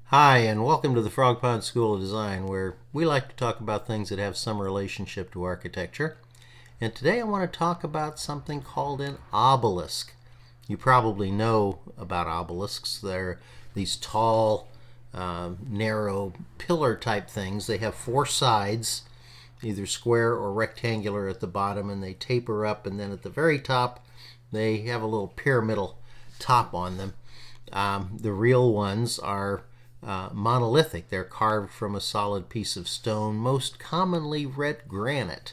Hi, and welcome to the Frog Pond School of Design, where we like to talk about things that have some relationship to architecture. And today I want to talk about something called an obelisk. You probably know about obelisks. They're these tall, narrow pillar type things. They have four sides, either square or rectangular at the bottom, and they taper up, and then at the very top, they have a little pyramidal top on them. The real ones are monolithic. They're carved from a solid piece of stone, most commonly red granite.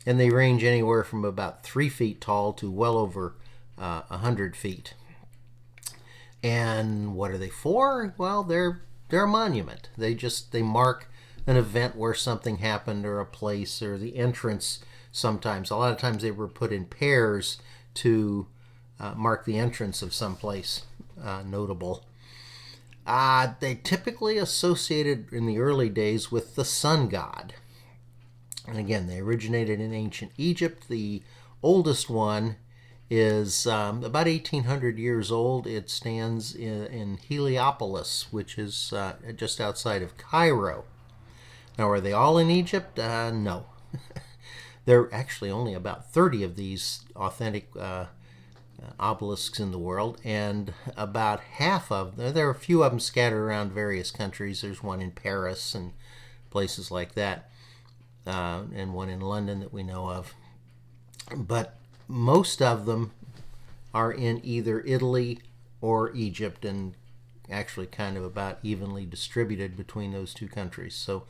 And they range anywhere from about 3 feet tall to well over 100 feet. And what are they for? Well, they're a monument. They mark an event where something happened, or a place, or the entrance. Sometimes, a lot of times, they were put in pairs to mark the entrance of some place notable. They typically associated in the early days with the sun god. And again, they originated in ancient Egypt. The oldest one is about 1,800 years old. It stands in Heliopolis, which is just outside of Cairo. Now, are they all in Egypt? No. There are actually only about 30 of these authentic obelisks in the world, and about half of them, there are a few of them scattered around various countries. There's one in Paris and places like that, and one in London that we know of. But most of them are in either Italy or Egypt, and actually kind of about evenly distributed between those two countries. So,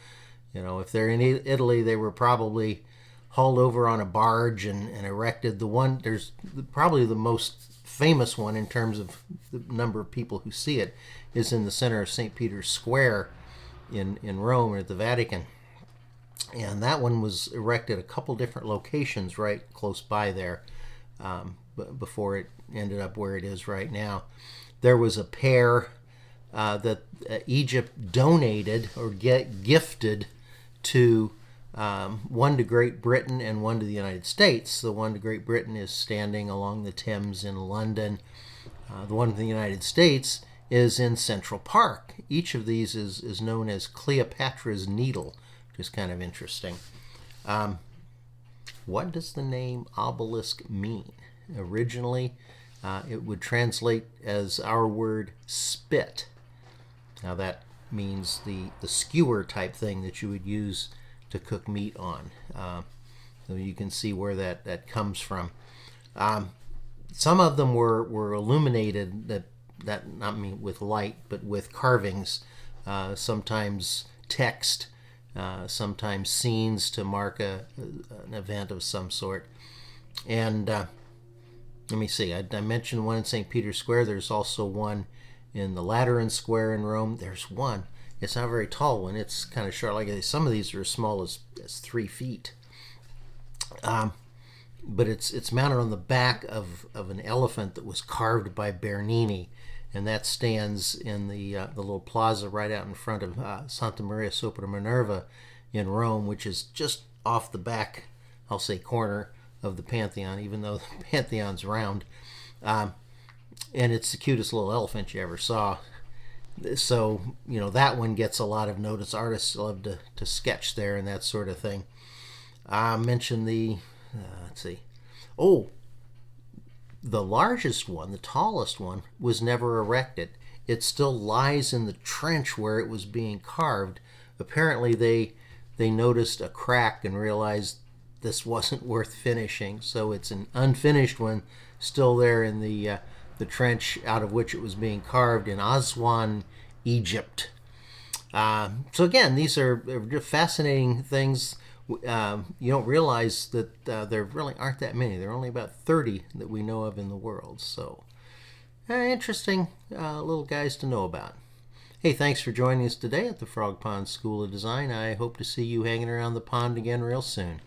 if they're in Italy, they were probably hauled over on a barge and erected. There's probably the most famous one in terms of the number of people who see it, is in the center of St. Peter's Square in Rome, or at the Vatican. And that one was erected a couple different locations right close by there, before it ended up where it is right now. There was a pair that Egypt donated or gifted to, one to Great Britain and one to the United States. The one to Great Britain is standing along the Thames in London. The one to the United States is in Central Park. Each of these is known as Cleopatra's Needle, which is kind of interesting. What does the name obelisk mean? Originally, it would translate as our word spit. Now, that means the skewer type thing that you would use to cook meat on. So you can see where that comes from. Some of them were illuminated, that not mean with light, but with carvings. Sometimes text, sometimes scenes to mark an event of some sort. And let me see, I mentioned one in St. Peter's Square. There's also one in the Lateran Square in Rome. There's one. It's not a very tall one. It's kind of short. Like some of these are as small as 3 feet. But it's mounted on the back of an elephant that was carved by Bernini, and that stands in the little plaza right out in front of Santa Maria sopra Minerva in Rome, which is just off the back, I'll say, corner of the Pantheon, even though the Pantheon's round. And it's the cutest little elephant you ever saw. So, that one gets a lot of notice. Artists love to sketch there and that sort of thing. I mentioned let's see. Oh, the largest one, the tallest one, was never erected. It still lies in the trench where it was being carved. Apparently, they noticed a crack and realized this wasn't worth finishing. So it's an unfinished one, still there in the trench out of which it was being carved in Aswan, Egypt. So again, these are fascinating things. You don't realize that there really aren't that many. There are only about 30 that we know of in the world. So interesting little guys to know about. Hey, thanks for joining us today at the Frog Pond School of Design. I hope to see you hanging around the pond again real soon.